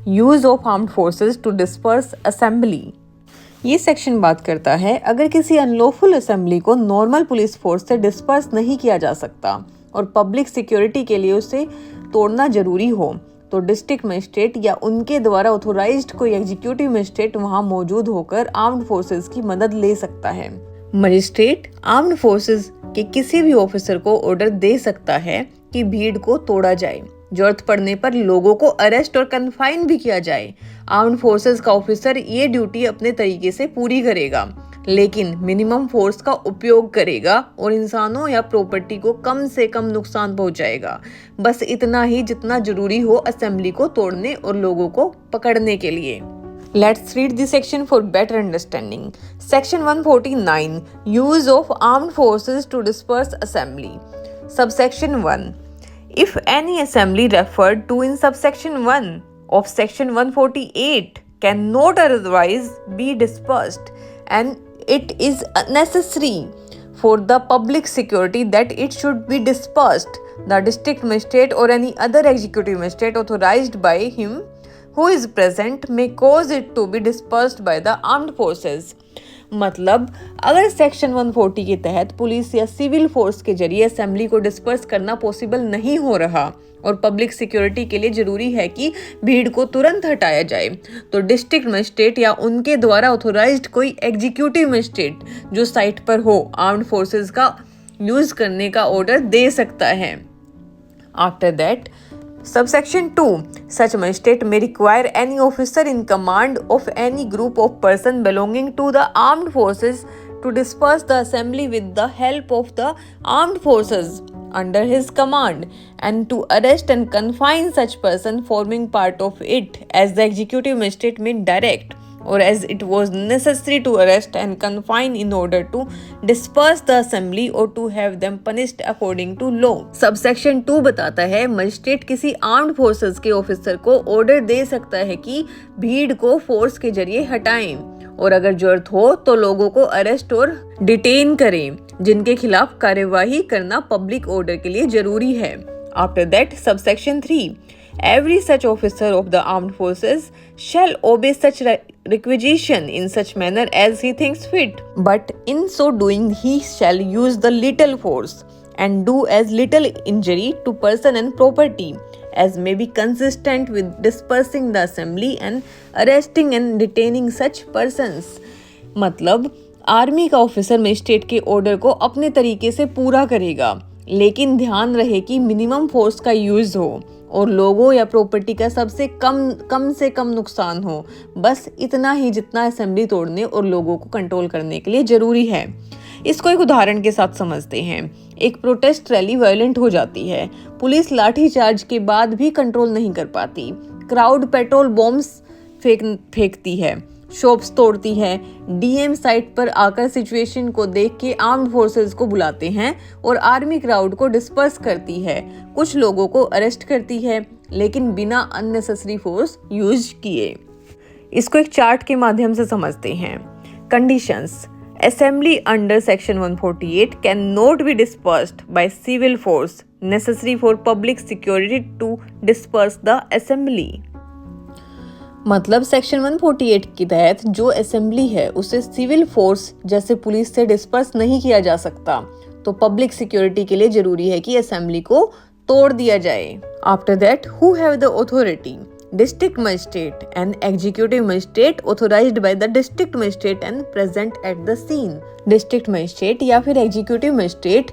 Use of armed forces to disperse assembly. ये section बात करता है अगर किसी अनलॉफुल असेंबली को नॉर्मल पुलिस फोर्स से डिस्पर्स नहीं किया जा सकता और पब्लिक सिक्योरिटी के लिए उसे तोड़ना जरूरी हो तो डिस्ट्रिक्ट मजिस्ट्रेट या उनके द्वारा ऑथोराइज्ड कोई एग्जीक्यूटिव मजिस्ट्रेट वहां मौजूद होकर आर्म्ड फोर्सेस की मदद ले सकता है। मजिस्ट्रेट आर्म्ड फोर्सेस के किसी भी ऑफिसर को ऑर्डर दे सकता है कि भीड़ को तोड़ा जाए, जरूरत पड़ने पर लोगों को अरेस्ट और कन्फाइन भी किया जाए। आर्म्ड फोर्सेस का ऑफिसर ये ड्यूटी अपने तरीके से पूरी करेगा, लेकिन मिनिमम फोर्स का उपयोग करेगा और इंसानों या प्रॉपर्टी को कम से कम नुकसान पहुंचाएगा, बस इतना ही जितना जरूरी हो असेंबली को तोड़ने और लोगों को पकड़ने के लिए। Let's read the section for better understanding. Section 149 Use of armed forces to disperse assembly. Subsection 1 If any assembly referred to in subsection 1 of section 148 cannot otherwise be dispersed and it is necessary for the public security that it should be dispersed, the district magistrate or any other executive magistrate authorized by him who is present may cause it to be dispersed by the armed forces. मतलब अगर section 140 के तहत police या civil force के जरिए assembly को disperse करना possible नहीं हो रहा और पब्लिक सिक्योरिटी के लिए जरूरी है कि भीड़ को तुरंत हटाया जाए तो डिस्ट्रिक्ट मजिस्ट्रेट या उनके द्वारा ऑथोराइज्ड कोई एग्जीक्यूटिव मजिस्ट्रेट जो साइट पर हो आर्म्ड फोर्सेस का यूज करने का ऑर्डर दे सकता है। After that Subsection 2 Such magistrate may require any officer in command of any group of persons belonging to the armed forces to disperse the assembly with the help of the armed forces under his command and to arrest and confine such person forming part of it as the executive magistrate may direct or as it was necessary to arrest and confine in order to disperse the assembly or to have them punished according to law. Subsection 2 बताता है magistrate किसी armed forces के officer को order दे सकता है कि भीड़ को फोर्स के जरिए हटाएं और अगर जरूरत हो तो लोगों को अरेस्ट और डिटेन करें जिनके खिलाफ कार्यवाही करना पब्लिक ऑर्डर के लिए जरूरी है। After that, subsection 3 Every such officer of the armed forces shall obey such requisition in such manner as he thinks fit, but in so doing he shall use the little force and do as little injury to person and property as may be consistent with dispersing the assembly and arresting and detaining such persons. मतलब army का officer magistrate के order को अपने तरीके से पूरा करेगा, लेकिन ध्यान रहे कि मिनिमम फोर्स का यूज हो और लोगों या प्रॉपर्टी का सबसे कम से कम नुकसान हो, बस इतना ही जितना असेंबली तोड़ने और लोगों को कंट्रोल करने के लिए जरूरी है। इसको एक उदाहरण के साथ समझते हैं। एक प्रोटेस्ट रैली वायलेंट हो जाती है, पुलिस लाठी चार्ज के बाद भी कंट्रोल नहीं कर पाती, क्राउड पेट्रोल बॉम्ब्स फेंकती है, शॉप्स तोड़ती है। डीएम साइट पर आकर सिचुएशन को देख के आर्म्ड फोर्सेस को बुलाते हैं और आर्मी क्राउड को डिस्पर्स करती है, कुछ लोगों को अरेस्ट करती है लेकिन बिना अननेसेसरी फोर्स यूज किए। इसको एक चार्ट के माध्यम से समझते हैं। Conditions Assembly under section 148 cannot be dispersed by civil force necessary for public security to disperse the assembly. मतलब सेक्शन 148 के तहत जो असेंबली है उसे सिविल फोर्स जैसे पुलिस से डिस्पर्स नहीं किया जा सकता, तो पब्लिक सिक्योरिटी के लिए जरूरी है कि असेंबली को तोड़ दिया जाए। After that who have the authority district magistrate and executive magistrate authorized by the district magistrate and present at the scene. District magistrate या फिर एग्जीक्यूटिव मजिस्ट्रेट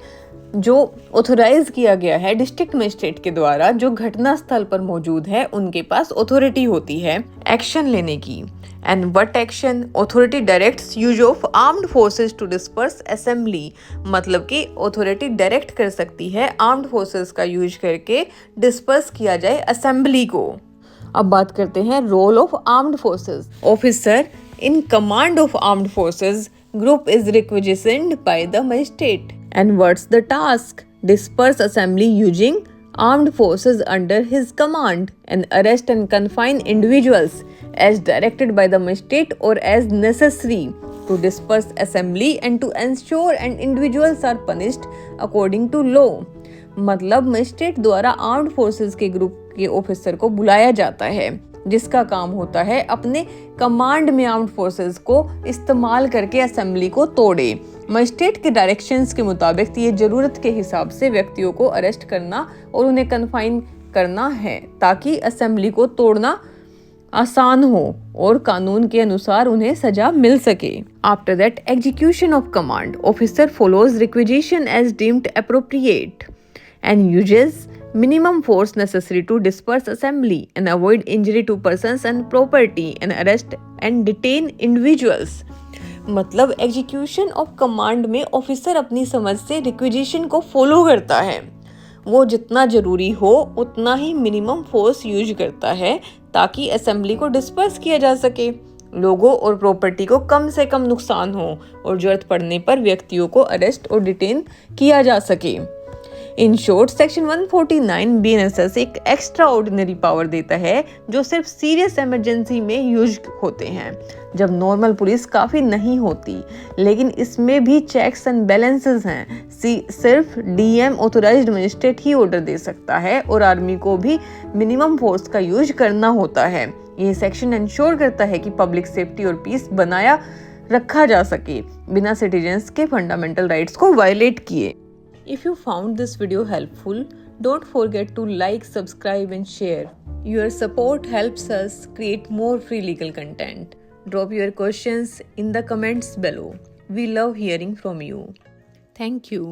जो ऑथोराइज किया गया है डिस्ट्रिक्ट मजिस्ट्रेट के द्वारा जो घटना स्थल पर मौजूद है, उनके पास ऑथोरिटी होती है एक्शन लेने की। And what action authority directs use of armed forces to disperse assembly, मतलब कि ऑथोरिटी डायरेक्ट कर सकती है आर्म्ड फोर्सेस का यूज करके डिस्पर्स किया जाए असेंबली को। अब बात करते हैं role of armed forces. Officer in command of armed forces group is requisitioned by the magistrate. And what's the task? Disperse assembly using armed forces under his command and arrest and confine individuals as directed by the magistrate or as necessary to disperse assembly and to ensure and individuals are punished according to law. मतलब magistrate द्वारा armed forces के group के officer को बुलाया जाता है जिसका काम होता है अपने कमांड में आर्म्ड फोर्सेस को इस्तेमाल करके असेंबली को तोड़े। मजिस्ट्रेट के डायरेक्शंस के मुताबिक ये जरूरत के हिसाब से व्यक्तियों को अरेस्ट करना और उन्हें कन्फाइन करना है ताकि असेंबली को तोड़ना आसान हो और कानून के अनुसार उन्हें सजा मिल सके। After that execution of command officer follows requisition as deemed appropriate and uses minimum force necessary to disperse assembly and avoid injury to persons and property and arrest and detain individuals। मतलब execution of command में officer अपनी समझ से requisition को follow करता है। वो जितना जरूरी हो उतना ही मिनिमम फोर्स यूज करता है ताकि असेंबली को डिस्पर्स किया जा सके, लोगों और प्रॉपर्टी को कम से कम नुकसान हो और जरूरत पड़ने पर व्यक्तियों को अरेस्ट और डिटेन किया जा सके। इन शॉर्ट सेक्शन 149 BNSS एक एक्स्ट्रा ऑर्डिनरी पावर देता है जो सिर्फ सीरियस इमरजेंसी में यूज होते हैं जब नॉर्मल पुलिस काफ़ी नहीं होती, लेकिन इसमें भी चेक्स एंड बैलेंसेस हैं। सिर्फ DM ऑथोराइज्ड मजिस्ट्रेट ही ऑर्डर दे सकता है और आर्मी को भी मिनिमम फोर्स का यूज करना होता है। ये सेक्शन इंश्योर करता है कि पब्लिक सेफ्टी और पीस बनाया रखा जा सके बिना सिटीजन्स के फंडामेंटल राइट्स को वायलेट किए। If you found this video helpful, don't forget to like, subscribe and share. Your support helps us create more free legal content. Drop your questions in the comments below. We love hearing from you. Thank you.